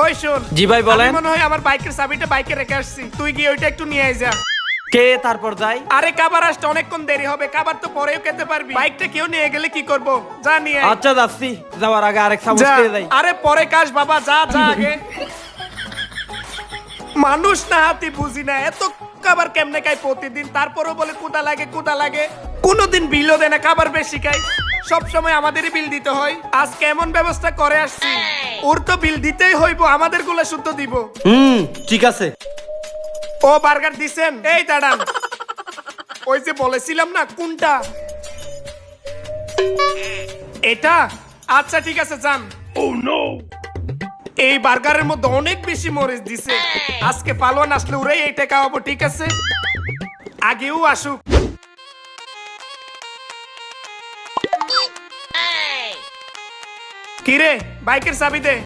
ওই শোন। জি ভাই বলেন। আমি মনে হয় আমার বাইকের চাবিটা বাইকে রেখে আসছি, তুই গিয়ে ওইটা একটু নিয়ে আয় যা। কে তারপর যাই? আরে কাবার আসতে অনেকক্ষণ দেরি হবে, কাবার তো পরেও খেতে পারবি, বাইকটা কেউ নিয়ে গেলে কি করব, যা নিয়ে আয়। আচ্ছা যাচ্ছি, যাওয়ার আগে আরেক চামচ যা। খেয়ে যাই। আরে পরে কাজ বাবা, যা যা আগে। মানুষ না হাতি বুঝি না, এত খাবার কেমনে খাই প্রতিদিন, তারপরও বলে কুদা লাগে কুদা লাগে, কোনোদিন বিলও দেয় না, খাবার বেশি খাই, সব সময় আমাদেরই বিল দিতে হয়। আজ কেমন ব্যবস্থা করে আসছি, ওর তো বিল দিতেই হইব, আমাদের গুলা শুদ্ধ দিব। ঠিক আছে। ও বার্গার দিছেন, এই দাঁড়ান, ওই যে বলেছিলাম না কোনটা, এটা? আচ্ছা ঠিক আছে যান। এই বার্গারের মধ্যে অনেক বেশি মরিচ দিছে, আজকে পালোয়ান আসলে ওরাই এইটা খাওয়াবো, ঠিক আছে? আগেও আসুক। কিরে বাইকের চাবি দে।